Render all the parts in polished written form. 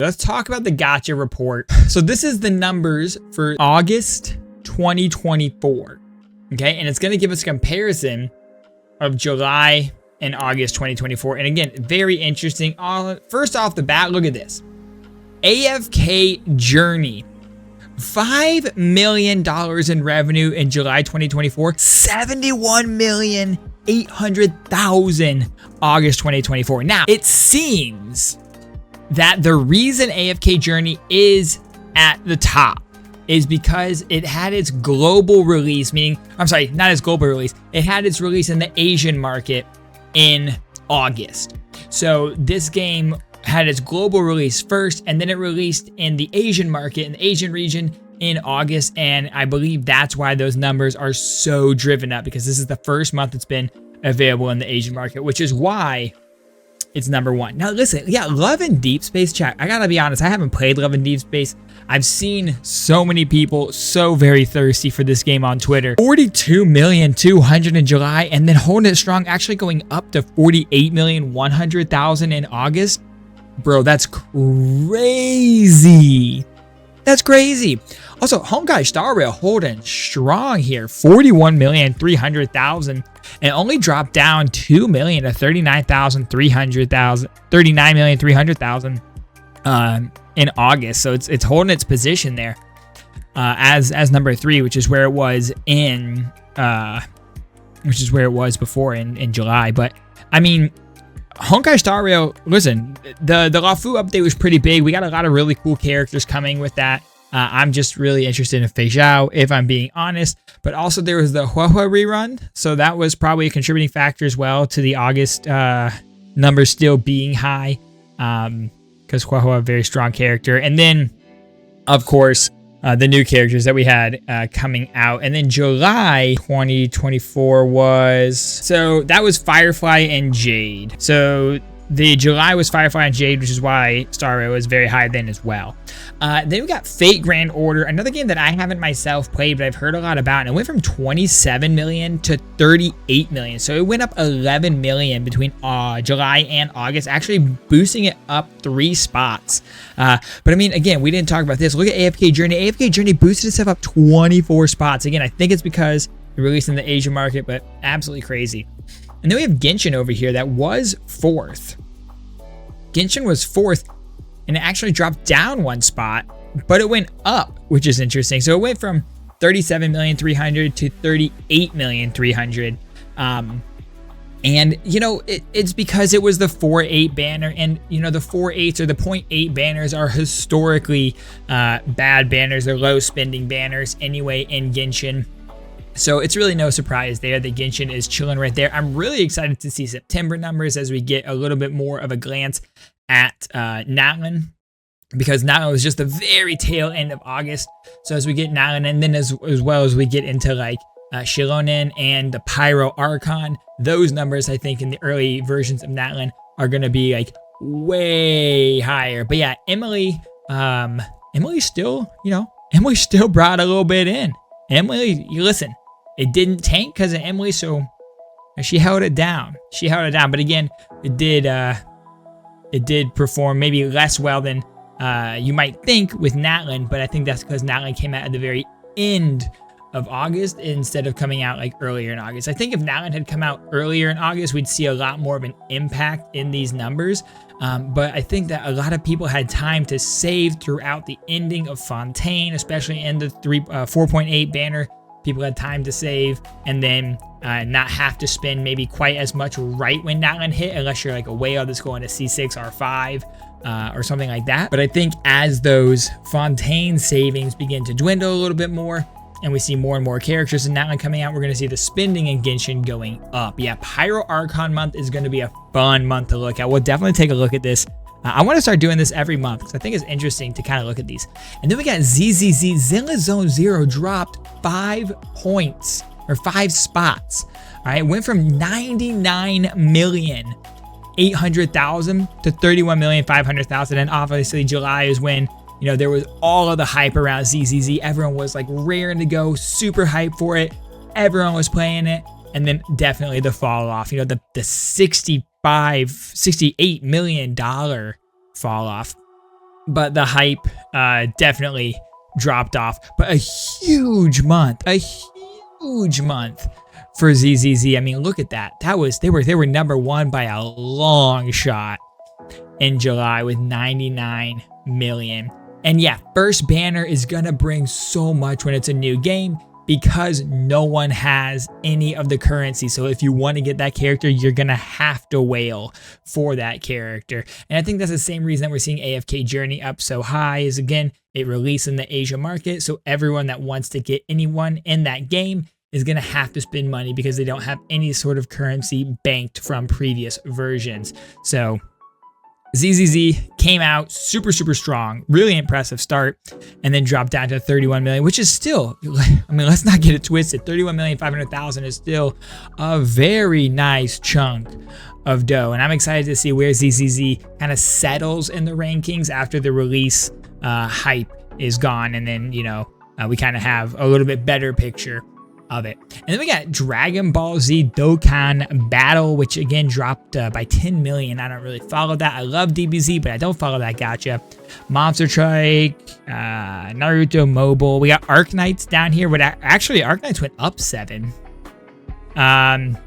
Let's talk about the Gacha report. So this is the numbers for August 2024. Okay, and it's going to give us a comparison of July and August 2024. And again, very interesting. First off the bat, look at this. AFK Journey. $5 million in revenue in July 2024. 71,800,000 August 2024. Now, it seems that the reason AFK Journey is at the top is because it had its global release, meaning, I'm sorry, not its global release. It had its release in the Asian market in August. So this game had its global release first, and then it released in the Asian market, in the Asian region in August. And I believe that's why those numbers are so driven up, because this is the first month it's been available in the Asian market, which is why it's number one. Now listen, yeah, Love and Deepspace chat. I gotta be honest, I haven't played Love and Deepspace. I've seen so many people so very thirsty for this game on Twitter. 42,200,000 in July, and then holding it strong, actually going up to 48,100,000 in August. Bro, that's crazy. That's crazy. Also, honkaistarrail holding strong here. 41,300,000, and only dropped down 2 million to 39,300,000 in August. So it's holding its position there as number 3, which is where it was before in July. But I mean, honkaistarrail, listen, the Rafu update was pretty big. We got a lot of really cool characters coming with that. I'm just really interested in Fei Zhao, if I'm being honest. But also there was the wuwa rerun. So that was probably a contributing factor as well to the August numbers still being high. Because wuwa, a very strong character. And then, of course, the new characters that we had coming out. And then July 2024 was... So that was Firefly and Jade. So the July was Firefly and Jade, which is why starrail was very high then as well. Then we got Fate Grand Order, another game that I haven't myself played, but I've heard a lot about. And it went from 27 million to 38 million. So it went up 11 million between July and August, actually boosting it up 3 spots. But I mean, again, we didn't talk about this. Look at AFK Journey. AFK Journey boosted itself up 24 spots. Again, I think it's because it released in the Asian market, but absolutely crazy. And then we have Genshin over here that was 4th. Genshin was 4th, and it actually dropped down 1 spot, but it went up, which is interesting. So it went from 37,300,000 to 38,300,000. And, you know, it's because it was the 4.8 banner, and, you know, the 4.8s or the 0.8 banners are historically bad banners. They're low spending banners anyway in Genshin. So it's really no surprise there that Genshin is chilling right there. I'm really excited to see September numbers as we get a little bit more of a glance at Natlan, because Natlan was just the very tail end of August. So as we get Natlan, and then as well as we get into like Shilonen and the Pyro Archon, those numbers I think in the early versions of Natlan are going to be like way higher. But yeah, Emily still, you know, Emily still brought a little bit in. Emily, you listen, it didn't tank because of Emily, so she held it down. But again, it did perform maybe less well than you might think with Natlan, but I think that's because Natlan came out at the very end of August instead of coming out like earlier in August. I think if Natlan had come out earlier in August, we'd see a lot more of an impact in these numbers. But I think that a lot of people had time to save throughout the ending of Fontaine, especially in the 4.8 banner. People had time to save and then not have to spend maybe quite as much right when Natlan hit, unless you're like a whale that's going to C6 or 5 or something like that. But I think as those Fontaine savings begin to dwindle a little bit more, and we see more and more characters in Natlan coming out, we're going to see the spending in Genshin going up. Yeah, Pyro Archon month is going to be a fun month to look at. We'll definitely take a look at this. I want to start doing this every month because I think it's interesting to kind of look at these. And then we got ZZZ. Zenless Zone 0 dropped 5 points or 5 spots. All right, it went from 99,800,000 to 31,500,000. And obviously July is when, you know, there was all of the hype around ZZZ. Everyone was like raring to go, super hyped for it. Everyone was playing it. And then definitely the fall off, you know, the $68 million fall off but the hype definitely dropped off. But a huge month for ZZZ. I mean, look at that. They were number one by a long shot in July with 99 million. And yeah, first banner is gonna bring so much when it's a new game because no one has any of the currency. So if you want to get that character, you're gonna have to whale for that character. And I think that's the same reason that we're seeing AFK Journey up so high is, again, it released in the Asia market. So everyone that wants to get anyone in that game is going to have to spend money because they don't have any sort of currency banked from previous versions. So ZZZ came out super strong, really impressive start, and then dropped down to 31 million, which is still, I mean, let's not get it twisted. 31,500,000 is still a very nice chunk of dough. And I'm excited to see where ZZZ kind of settles in the rankings after the release hype is gone. And then, you know, we kind of have a little bit better picture of it. And then we got Dragon Ball Z Dokkan Battle, which again dropped by 10 million. I don't really follow that. I love DBZ, but I don't follow that gacha. Monster Strike, Naruto Mobile. We got Arknights down here, but actually Arknights went up 7. Nikke,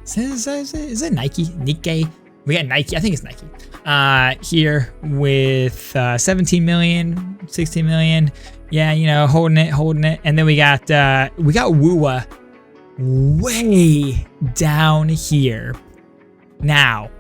is it Nike? Nikke. We got Nike. I think it's Nike. Here with 17 million, 16 million. Yeah, you know, holding it. And then we got wuwa way down here. Now,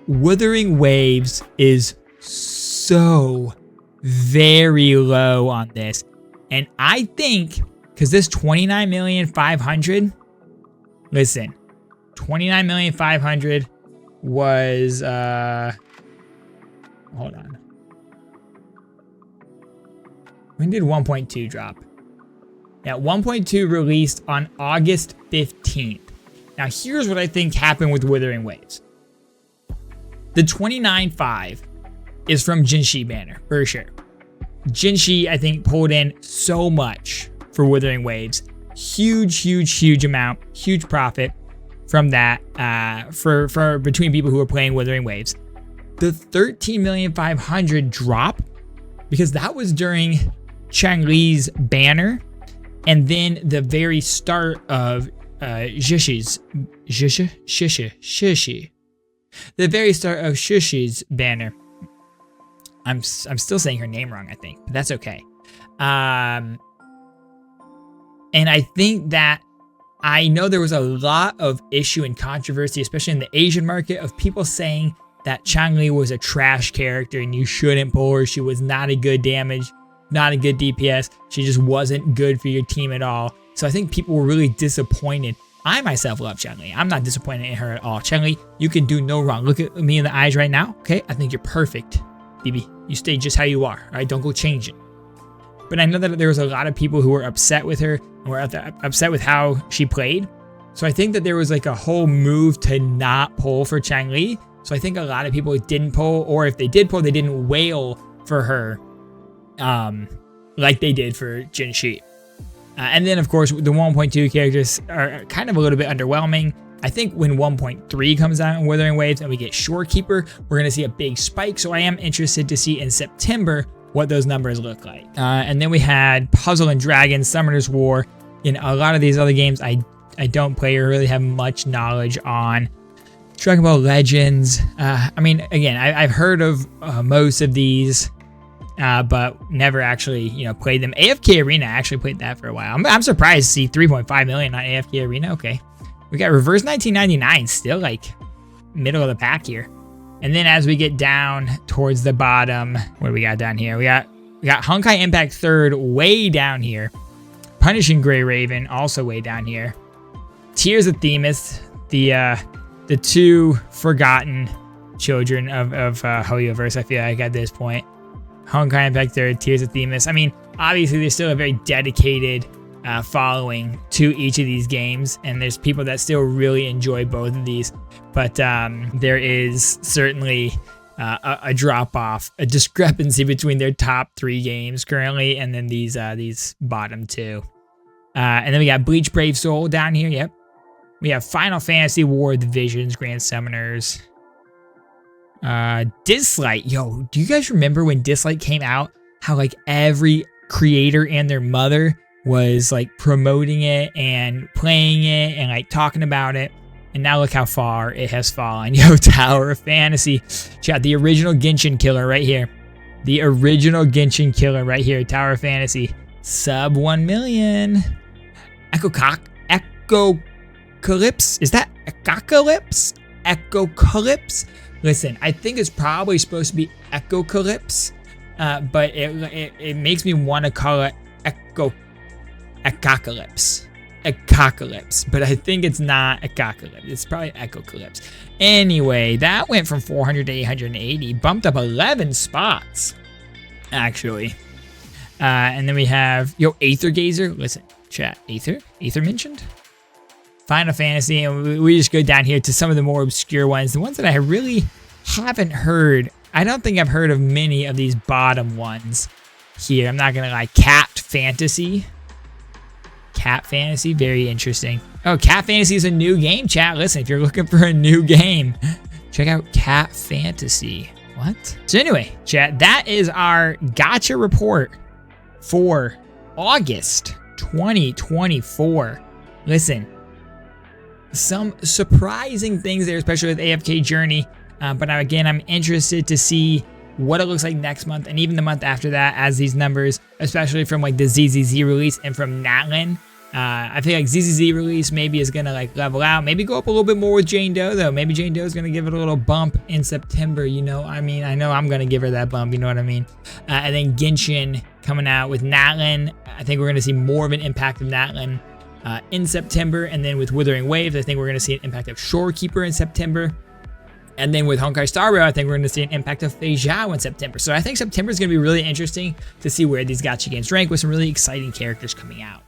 Wuthering Waves is so very low on this. And I think, because this 29,500,000, listen, 29,500,000 was, hold on. When did 1.2 drop? Yeah, 1.2 released on August 15th. Now, here's what I think happened with Wuthering Waves. The 29.5 is from Jinshi banner, for sure. Jinshi, I think, pulled in so much for Wuthering Waves. Huge amount, huge profit from that for between people who are playing Wuthering Waves. The 13,500,000 drop, because that was during Chang-Li's banner, and then the very start of Shishi. The very start of Shishi's banner. I'm still saying her name wrong, I think, but that's okay. And I think that I know there was a lot of issue and controversy, especially in the Asian market, of people saying that Chang-Li was a trash character and you shouldn't pull her. She was not a good damage, not a good DPS. She just wasn't good for your team at all. So I think people were really disappointed. I myself love Chang-Li. I'm not disappointed in her at all. Chang-Li, you can do no wrong. Look at me in the eyes right now, okay? I think you're perfect, BB. You stay just how you are, all right? Don't go change it. But I know that there was a lot of people who were upset with her and were upset with how she played. So I think that there was like a whole move to not pull for Chang-Li. So I think a lot of people didn't pull, or if they did pull, they didn't wail for her like they did for Jinshi. And then, of course, the 1.2 characters are kind of a little bit underwhelming. I think when 1.3 comes out in Wuthering Waves and we get Shorekeeper, we're going to see a big spike. So I am interested to see in September what those numbers look like. And then we had Puzzle and Dragons, Summoner's War. In a lot of these other games, I don't play or really have much knowledge on. Dragon Ball Legends. I mean, again, I've heard of most of these, but never actually, played them. AFK Arena, I actually played that for a while. I'm surprised to see 3.5 million on AFK Arena. Okay. We got Reverse 1999, still like middle of the pack here. And then as we get down towards the bottom, what do we got down here? We got Honkai Impact 3rd way down here. Punishing Grey Raven also way down here. Tears of Themis, the two forgotten children of Hoyoverse, I feel like at this point. Honkai Impact 3rd, Tears of Themis. I mean, obviously there's still a very dedicated following to each of these games, and there's people that still really enjoy both of these, but there is certainly a drop-off, a discrepancy between their top 3 games currently and then these bottom 2. And then we got Bleach Brave Soul down here. Yep. We have Final Fantasy War of the Visions, Grand Summoners. Dislike. Yo, do you guys remember when Dislike came out? How like every creator and their mother was like promoting it and playing it and like talking about it. And now look how far it has fallen. Yo, Tower of Fantasy. Chat, the original Genshin killer right here. The original Genshin killer right here. Tower of Fantasy. Sub 1 million. Echocalypse? Is that Echocalypse? Echocalypse? Listen, I think it's probably supposed to be Echocalypse. But it makes me want to call it Echocalypse. Echocalypse, but I think it's not Echocalypse. It's probably Echocalypse. Anyway, that went from 400 to 880, bumped up 11 spots, actually. And then we have, Aether Gazer. Listen, chat, Aether mentioned? Final Fantasy, and we just go down here to some of the more obscure ones, the ones that I really haven't heard. I don't think I've heard of many of these bottom ones here. I'm not gonna lie. Cat Fantasy, very interesting. Oh, Cat Fantasy is a new game, chat. Listen, if you're looking for a new game, check out Cat Fantasy. What? So anyway, chat, that is our Gacha report for August 2024. Listen, some surprising things there, especially with AFK Journey. But again, I'm interested to see what it looks like next month and even the month after that as these numbers, especially from like the ZZZ release and from Natlin. I feel like ZZZ release maybe is gonna like level out, maybe go up a little bit more with Jane Doe though. Maybe Jane Doe is gonna give it a little bump in September, you know. I mean, I know I'm gonna give her that bump, you know what I mean? And then Genshin coming out with Natlin. I think we're gonna see more of an impact of Natlin in September. And then with Wuthering Waves, I think we're gonna see an impact of Shorekeeper in September. And then with honkaistarrail, I think we're going to see an impact of Fei Zhao in September. So I think September is going to be really interesting to see where these gacha games rank with some really exciting characters coming out.